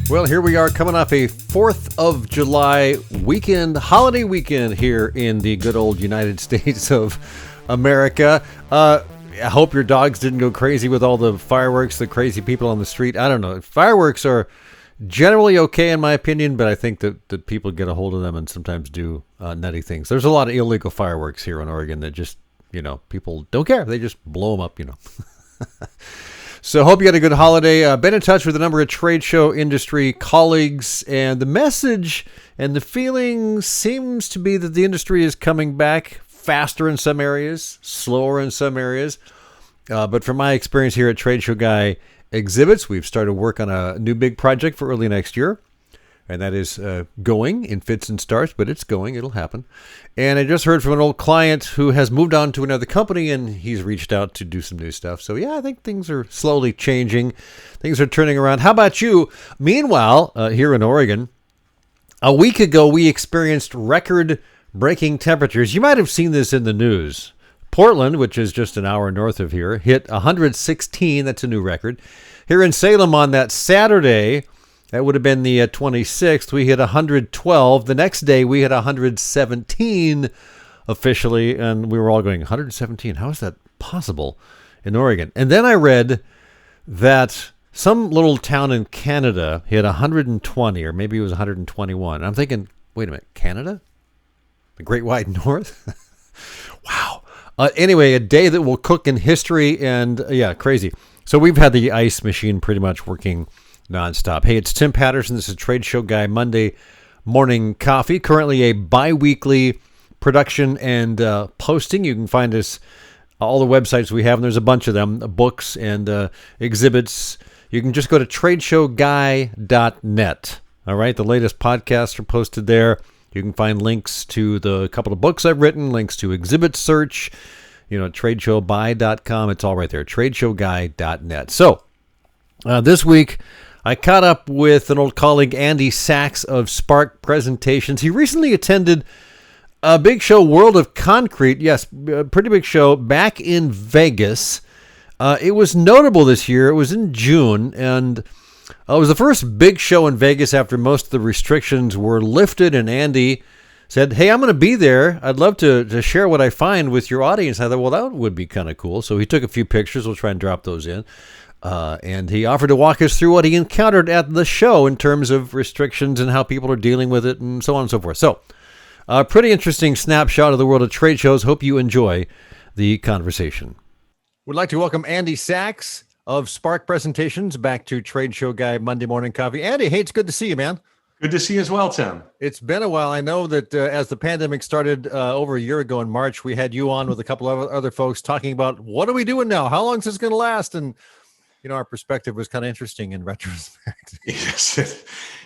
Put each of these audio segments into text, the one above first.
Well, here we are coming off a 4th of July weekend, holiday weekend here in the good old United States of America. I hope your dogs didn't go crazy with all the fireworks, the crazy people on the street. I don't know. Fireworks are generally okay in my opinion, but I think that people get a hold of them and sometimes do nutty things. There's a lot of illegal fireworks here in Oregon that just, people don't care. They just blow them up, So hope you had a good holiday. Been in touch with a number of trade show industry colleagues, and the message and the feeling seems to be that the industry is coming back faster in some areas, slower in some areas. But from my experience here at Trade Show Guy Exhibits, we've started work on a new big project for early next year. And that is going in fits and starts, but it's going. It'll happen. And I just heard from an old client who has moved on to another company, and he's reached out to do some new stuff. So, yeah, I think things are slowly changing. Things are turning around. How about you? Meanwhile, here in Oregon, a week ago, we experienced record-breaking temperatures. You might have seen this in the news. Portland, which is just an hour north of here, hit 116. That's a new record. Here in Salem on that Saturday, that would have been the 26th. We hit 112. The next day, we hit 117 officially, and we were all going, 117? How is that possible in Oregon? And then I read that some little town in Canada hit 120, or maybe it was 121. And I'm thinking, wait a minute, Canada? The Great White North? Wow. Anyway, a day that will cook in history, and crazy. So we've had the ice machine pretty much working nonstop. Hey, it's Tim Patterson. This is Trade Show Guy Monday Morning Coffee. Currently a bi-weekly production and posting. You can find us all the websites we have, and there's a bunch of them, books and exhibits. You can just go to TradeshowGuy.net. All right, the latest podcasts are posted there. You can find links to the couple of books I've written, links to exhibit search, TradeshowBuy.com. It's all right there, TradeshowGuy.net. So this week, I caught up with an old colleague, Andy Sachs of Spark Presentations. He recently attended a big show, World of Concrete. Yes, a pretty big show back in Vegas. It was notable this year. It was in June, and it was the first big show in Vegas after most of the restrictions were lifted, and Andy said, hey, I'm going to be there. I'd love to share what I find with your audience. I thought, well, that would be kind of cool. So he took a few pictures. We'll try and drop those in. And he offered to walk us through what he encountered at the show in terms of restrictions and how people are dealing with it and so on and so forth. So, a pretty interesting snapshot of the world of trade shows. Hope you enjoy the conversation. We'd like to welcome Andy Sachs of Spark Presentations back to Trade Show Guy Monday Morning Coffee. Andy, hey, it's good to see you, man. Good to see you as well, Tim. It's been a while. I know that as the pandemic started over a year ago in March, we had you on with a couple of other folks talking about what are we doing now? How long is this going to last? And our perspective was kind of interesting in retrospect. Yes,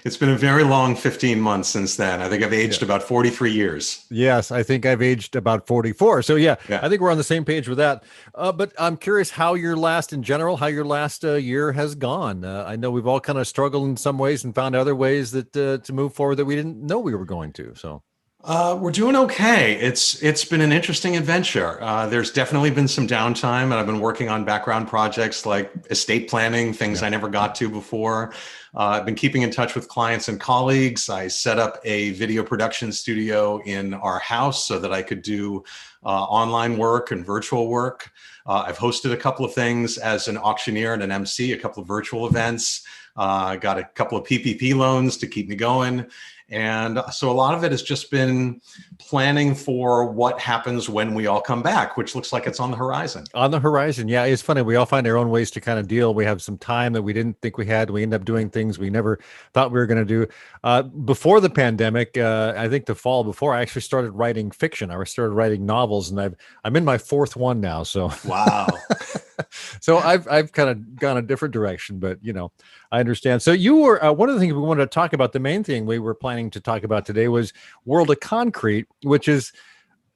it's been a very long 15 months since then. I think I've aged about 43 years. Yes, I think I've aged about 44. So I think we're on the same page with that. But I'm curious how your last year has gone. I know we've all kind of struggled in some ways and found other ways that to move forward that we didn't know we were going to. So. We're doing okay. It's been an interesting adventure. There's definitely been some downtime, and I've been working on background projects like estate planning, things I never got to before. I've been keeping in touch with clients and colleagues. I set up a video production studio in our house so that I could do online work and virtual work. I've hosted a couple of things as an auctioneer and an MC, a couple of virtual events. Got a couple of PPP loans to keep me going. And so a lot of it has just been planning for what happens when we all come back, which looks like it's on the horizon. On the horizon. Yeah, it's funny. We all find our own ways to kind of deal. We have some time that we didn't think we had. We end up doing things we never thought we were going to do. Before the pandemic, I think the fall before, I actually started writing fiction. I started writing novels, and I'm in my fourth one now. So wow. So I've kind of gone a different direction, but I understand. So you were one of the things we wanted to talk about. The main thing we were planning to talk about today was World of Concrete, which is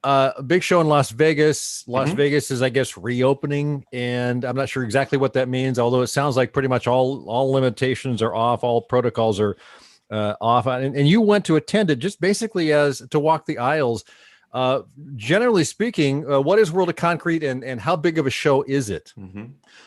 a big show in Las Vegas. Las Vegas is, I guess, reopening, and I'm not sure exactly what that means. Although it sounds like pretty much all limitations are off, all protocols are off. And you went to attend it just basically as to walk the aisles. Uh, Generally speaking, what is World of Concrete, and how big of a show is it? Mm-hmm.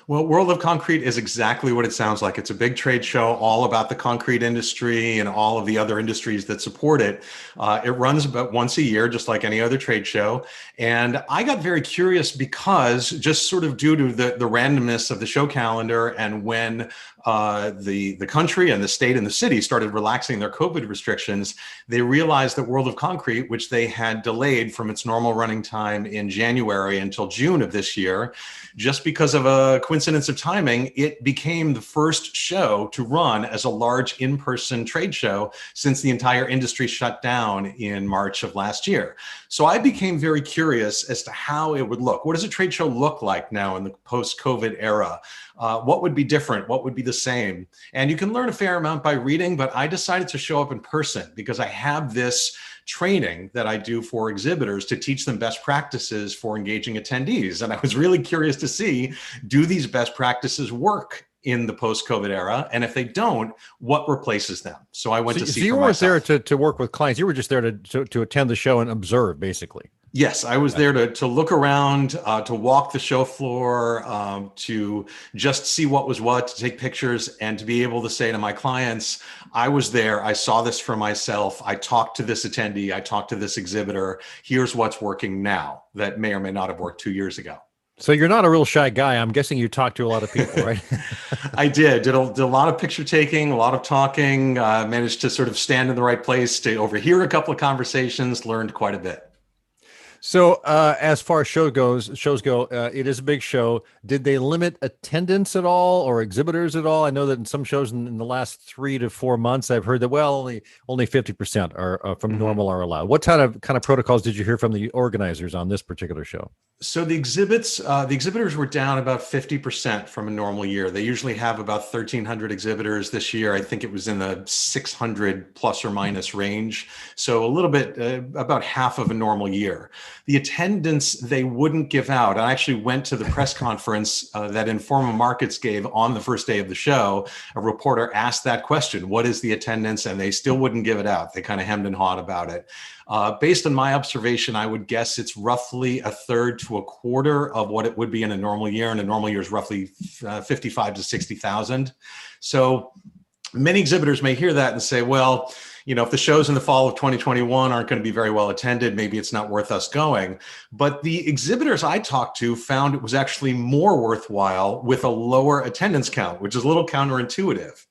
Well, World of Concrete is exactly what it sounds like. It's a big trade show all about the concrete industry and all of the other industries that support it. It runs about once a year, just like any other trade show. And I got very curious because just sort of due to the randomness of the show calendar and when the country and the state and the city started relaxing their COVID restrictions, they realized that World of Concrete, which they had delayed from its normal running time in January until June of this year, just because of a coincidence of timing, it became the first show to run as a large in-person trade show since the entire industry shut down in March of last year. So I became very curious as to how it would look. What does a trade show look like now in the post-COVID era? What would be different? What would be the same? And you can learn a fair amount by reading, but I decided to show up in person because I have this training that I do for exhibitors to teach them best practices for engaging attendees. And I was really curious to see, do these best practices work in the post-COVID era? And if they don't, what replaces them? So I went to see so you for weren't myself. there to work with clients. You were just there to attend the show and observe, basically. Yes, I was there to look around, to walk the show floor, to just see what was what, to take pictures, and to be able to say to my clients, I was there, I saw this for myself, I talked to this attendee, I talked to this exhibitor, here's what's working now that may or may not have worked 2 years ago. So you're not a real shy guy. I'm guessing you talk to a lot of people, right? I did a lot of picture taking, a lot of talking, managed to sort of stand in the right place to overhear a couple of conversations, learned quite a bit. So, as far as shows go, it is a big show. Did they limit attendance at all, or exhibitors at all? I know that in some shows in the last 3 to 4 months, I've heard that only 50% are from normal are allowed. What kind of protocols did you hear from the organizers on this particular show? So the exhibitors were down about 50% from a normal year. They usually have about 1,300 exhibitors this year. I think it was in the 600 plus or minus range. So a little bit, about half of a normal year. The attendance they wouldn't give out. I actually went to the press conference that Informa Markets gave on the first day of the show. A reporter asked that question, what is the attendance? And they still wouldn't give it out. They kind of hemmed and hawed about it. Based on my observation, I would guess it's roughly a third to a quarter of what it would be in a normal year. And a normal year is roughly 55 to 60,000. So many exhibitors may hear that and say, well, if the shows in the fall of 2021 aren't going to be very well attended, maybe it's not worth us going. But the exhibitors I talked to found it was actually more worthwhile with a lower attendance count, which is a little counterintuitive.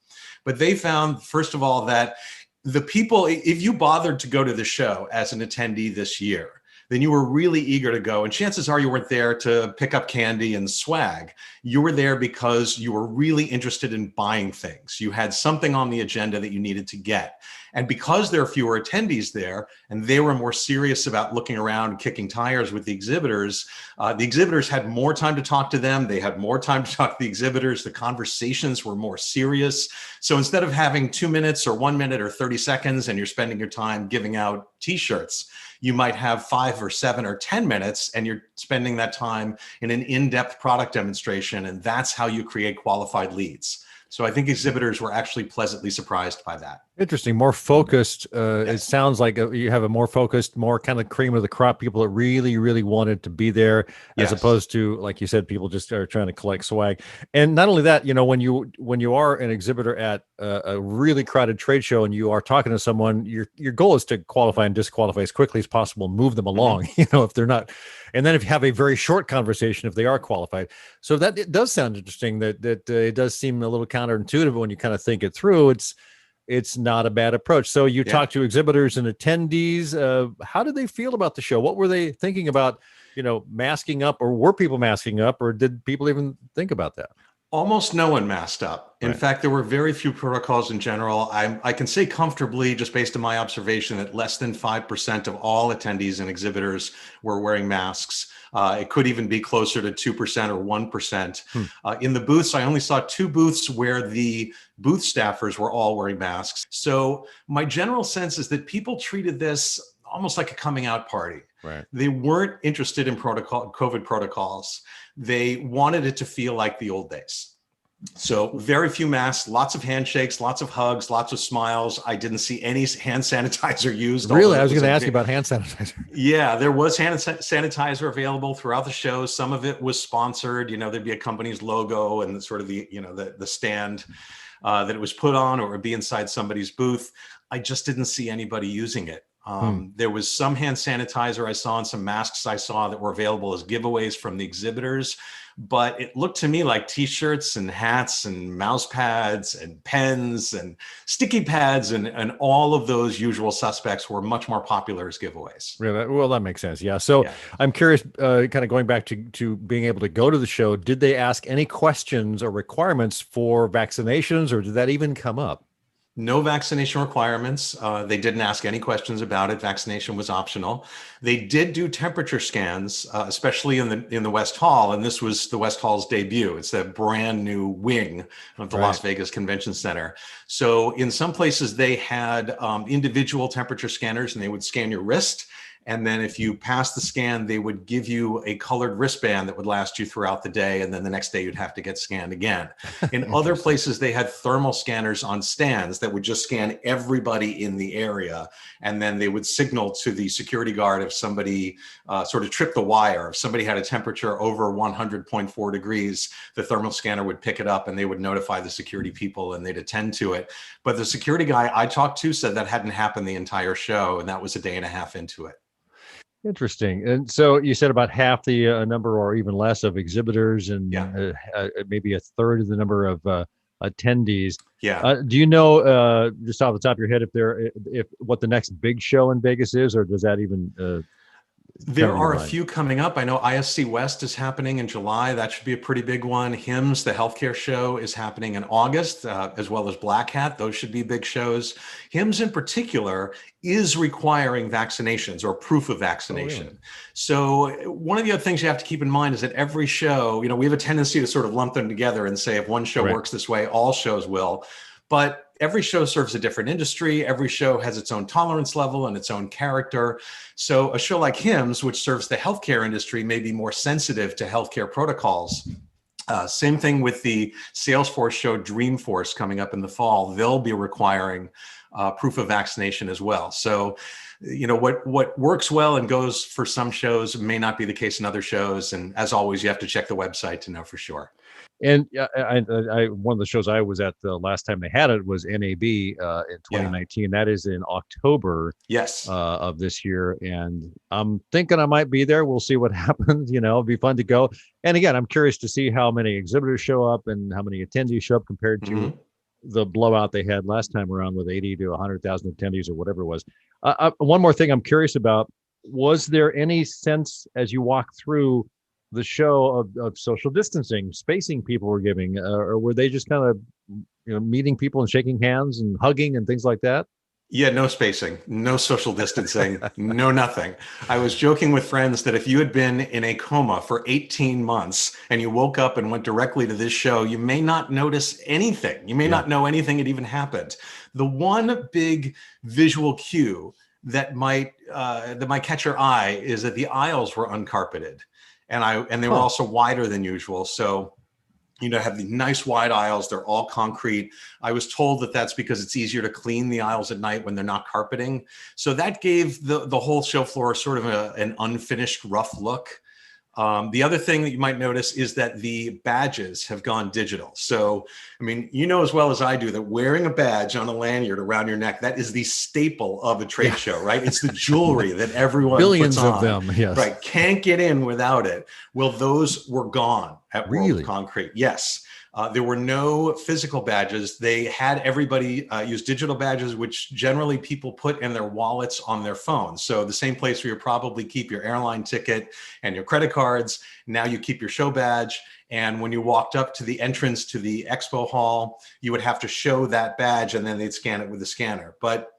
But they found, first of all, that the people, if you bothered to go to the show as an attendee this year, then you were really eager to go. And chances are you weren't there to pick up candy and swag. You were there because you were really interested in buying things. You had something on the agenda that you needed to get. And because there are fewer attendees there, and they were more serious about looking around and kicking tires with the exhibitors had more time to talk to them. They had more time to talk to the exhibitors. The conversations were more serious. So instead of having 2 minutes or 1 minute or 30 seconds, and you're spending your time giving out t-shirts, you might have 5 or 7 or 10 minutes, and you're spending that time in an in-depth product demonstration. And that's how you create qualified leads. So I think exhibitors were actually pleasantly surprised by that. Interesting, more focused. Yes. It sounds like you have a more focused, more kind of cream of the crop, people that really, really wanted to be there, as Yes. opposed to, like you said, people just are trying to collect swag. And not only that, when you are an exhibitor at a really crowded trade show and you are talking to someone, your goal is to qualify and disqualify as quickly as possible, move them along, if they're not. And then if you have a very short conversation, if they are qualified. So that it does sound interesting, that it does seem a little counterintuitive when you kind of think it through. It's not a bad approach. So you talk to exhibitors and attendees. How did they feel about the show? What were they thinking about, masking up, or were people masking up, or did people even think about that? Almost no one masked up. In fact, there were very few protocols in general. I can say comfortably, just based on my observation, that less than 5% of all attendees and exhibitors were wearing masks. It could even be closer to 2% or 1%. In the booths, I only saw 2 booths where the booth staffers were all wearing masks. So my general sense is that people treated this almost like a coming out party. Right. They weren't interested in COVID protocols. They wanted it to feel like the old days. So very few masks, lots of handshakes, lots of hugs, lots of smiles. I didn't see any hand sanitizer used. Really? Although I it was was going to a ask you big, about hand sanitizer. yeah, there was hand sanitizer available throughout the show. Some of it was sponsored. There'd be a company's logo and sort of the stand that it was put on, or it would be inside somebody's booth. I just didn't see anybody using it. There was some hand sanitizer I saw and some masks I saw that were available as giveaways from the exhibitors, but it looked to me like t-shirts and hats and mouse pads and pens and sticky pads and all of those usual suspects were much more popular as giveaways. Really? Well, that makes sense. Yeah. So Yeah. I'm curious, kind of going back to being able to go to the show, did they ask any questions or requirements for vaccinations, or did that even come up? No vaccination requirements. They didn't ask any questions about it. Vaccination was optional. They did do temperature scans, especially in the West Hall, and this was the West Hall's debut. It's a brand new wing of the Las Vegas Convention Center. So in some places they had individual temperature scanners, and they would scan your wrist. And then if you passed the scan, they would give you a colored wristband that would last you throughout the day. And then the next day you'd have to get scanned again. In other places, they had thermal scanners on stands that would just scan everybody in the area. And then they would signal to the security guard if somebody sort of tripped the wire. If somebody had a temperature over 100.4 degrees, the thermal scanner would pick it up and they would notify the security people and they'd attend to it. But the security guy I talked to said that hadn't happened the entire show. And that was a day and a half into it. Interesting. And so you said about half the number or even less of exhibitors and maybe a third of the number of attendees. Yeah. Do you know just off the top of your head if what the next big show in Vegas is, or does that even there are a few coming up. I know ISC West is happening in July. That should be a pretty big one. HIMSS, the healthcare show, is happening in August, as well as Black Hat. Those should be big shows. HIMSS in particular is requiring vaccinations or proof of vaccination. Oh, really? So one of the other things you have to keep in mind is that every show, we have a tendency to sort of lump them together and say, if one show works this way, all shows will. But every show serves a different industry. Every show has its own tolerance level and its own character. So a show like HIMSS, which serves the healthcare industry, may be more sensitive to healthcare protocols. Same thing with the Salesforce show Dreamforce coming up in the fall. They'll be requiring proof of vaccination as well. So, what works well and goes for some shows may not be the case in other shows. And as always, you have to check the website to know for sure. And I one of the shows I was at the last time they had it was NAB in 2019. Yeah. That is in October of this year. And I'm thinking I might be there. We'll see what happens. It'll be fun to go. And again, I'm curious to see how many exhibitors show up and how many attendees show up compared to the blowout they had last time around with 80 to 100,000 attendees or whatever it was. One more thing I'm curious about, was there any sense as you walk through the show of social distancing, spacing people were giving, or were they just kind of, meeting people and shaking hands and hugging and things like that? Yeah, no spacing, no social distancing, no nothing. I was joking with friends that if you had been in a coma for 18 months and you woke up and went directly to this show, you may not notice anything. You may not know anything had even happened. The one big visual cue that might catch your eye is that the aisles were uncarpeted. And they were also wider than usual. So, have the nice wide aisles. They're all concrete. I was told that that's because it's easier to clean the aisles at night when they're not carpeting. So that gave the whole show floor sort of an unfinished, rough look. The other thing that you might notice is that the badges have gone digital. So, as well as I do that wearing a badge on a lanyard around your neck, that is the staple of a trade show, right? It's the jewelry that everyone Billions puts on. Of them, yes. Right, can't get in without it. Well, those were gone at World of Concrete. Yes. There were no physical badges. They had everybody use digital badges, which generally people put in their wallets on their phones. So the same place where you probably keep your airline ticket and your credit cards, now you keep your show badge. And when you walked up to the entrance to the expo hall, you would have to show that badge and then they'd scan it with a scanner. But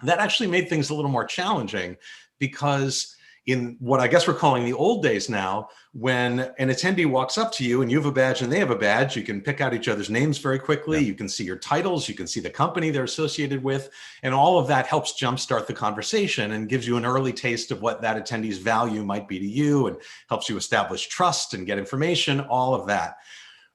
that actually made things a little more challenging because in what I guess we're calling the old days now, when an attendee walks up to you and you have a badge and they have a badge, you can pick out each other's names very quickly. Yeah. You can see your titles, you can see the company they're associated with, and all of that helps jumpstart the conversation and gives you an early taste of what that attendee's value might be to you and helps you establish trust and get information, all of that.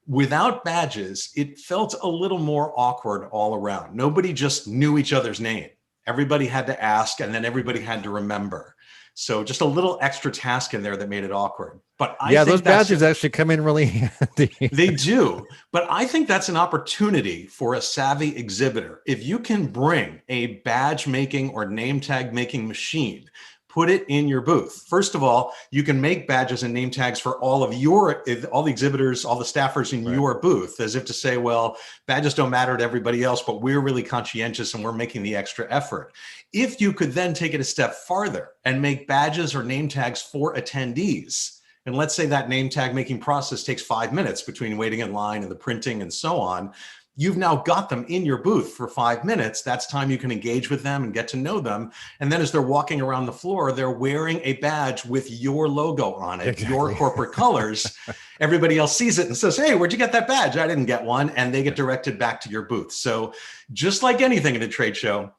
Without badges, it felt a little more awkward all around. Nobody just knew each other's name. Everybody had to ask, and then everybody had to remember. So just a little extra task in there that made it awkward. But I think those badges actually come in really handy. They do. But I think that's an opportunity for a savvy exhibitor. If you can bring a badge making or name tag making machine, put it in your booth. First of all, you can make badges and name tags for all the exhibitors, all the staffers in your booth, as if to say, well, badges don't matter to everybody else, but we're really conscientious and we're making the extra effort. If you could then take it a step farther and make badges or name tags for attendees, and let's say that name tag making process takes 5 minutes between waiting in line and the printing and so on, you've now got them in your booth for 5 minutes. That's time you can engage with them and get to know them. And then as they're walking around the floor, they're wearing a badge with your logo on it, your corporate colors. Everybody else sees it and says, hey, where'd you get that badge? I didn't get one. And they get directed back to your booth. So just like anything at a trade show,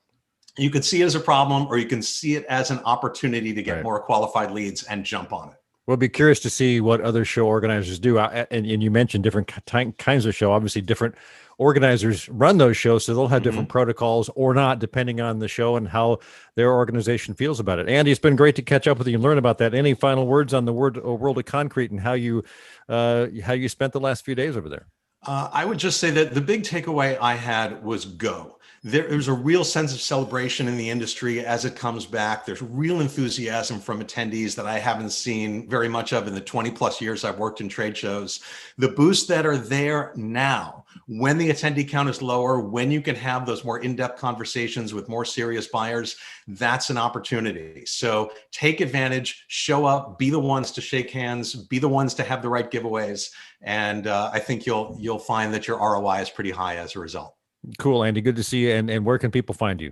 you could see it as a problem, or you can see it as an opportunity to get more qualified leads and jump on it. We'll be curious to see what other show organizers do. And you mentioned different kinds of show. Obviously, different organizers run those shows, so they'll have different protocols or not, depending on the show and how their organization feels about it. Andy, it's been great to catch up with you and learn about that. Any final words on the world of concrete and how you spent the last few days over there? I would just say that the big takeaway I had was go. There's a real sense of celebration in the industry as it comes back. There's real enthusiasm from attendees that I haven't seen very much of in the 20 plus years I've worked in trade shows. The booths that are there now, when the attendee count is lower, when you can have those more in-depth conversations with more serious buyers, that's an opportunity. So take advantage, show up, be the ones to shake hands, be the ones to have the right giveaways. And I think you'll find that your ROI is pretty high as a result. Cool, Andy. Good to see you. And where can people find you?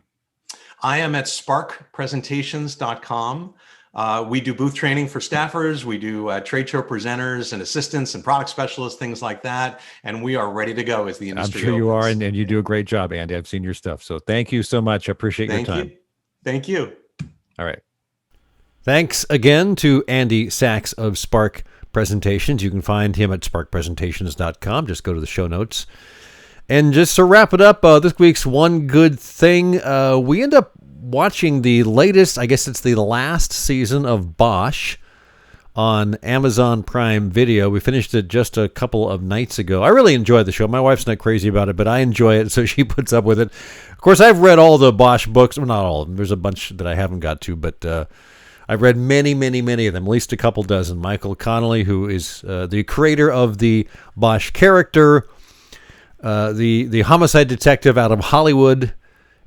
I am at sparkpresentations.com. We do booth training for staffers. We do trade show presenters and assistants and product specialists, things like that. And we are ready to go as the industry I'm sure opens. you are, and you do a great job, Andy. I've seen your stuff. So thank you so much. I appreciate your time. Thank you. All right. Thanks again to Andy Sachs of Spark Presentations. You can find him at sparkpresentations.com. Just go to the show notes. And just to wrap it up, this week's One Good Thing, we end up watching the latest, I guess it's the last season of Bosch on Amazon Prime Video. We finished it just a couple of nights ago. I really enjoyed the show. My wife's not crazy about it, but I enjoy it, so she puts up with it. Of course, I've read all the Bosch books. Well, not all of them. There's a bunch that I haven't got to, but I've read many, many, many of them, at least a couple dozen. Michael Connolly, who is the creator of the Bosch character, the homicide detective out of Hollywood.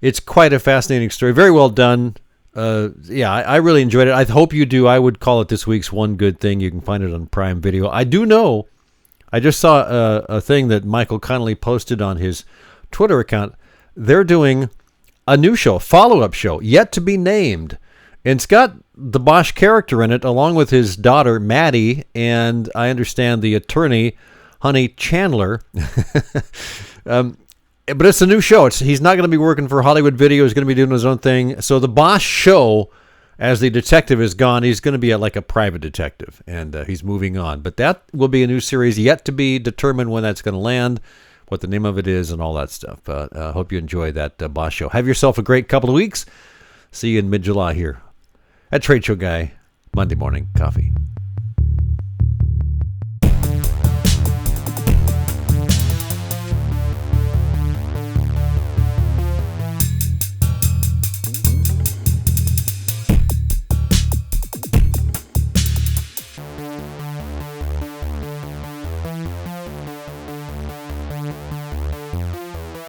It's quite a fascinating story. Very well done. I really enjoyed it. I hope you do. I would call it this week's One Good Thing. You can find it on Prime Video. I do know, I just saw a thing that Michael Connolly posted on his Twitter account. They're doing a new show, follow-up show, yet to be named. And it's got the Bosch character in it, along with his daughter, Maddie, and I understand the attorney, Honey Chandler. But it's a new show. He's not going to be working for Hollywood Video. He's going to be doing his own thing. So the Bosch show, as the detective is gone, he's going to be like a private detective, and he's moving on. But that will be a new series, yet to be determined when that's going to land, what the name of it is, and all that stuff. I hope you enjoy that Bosch show. Have yourself a great couple of weeks. See you in mid-July here at Trade Show Guy Monday Morning Coffee.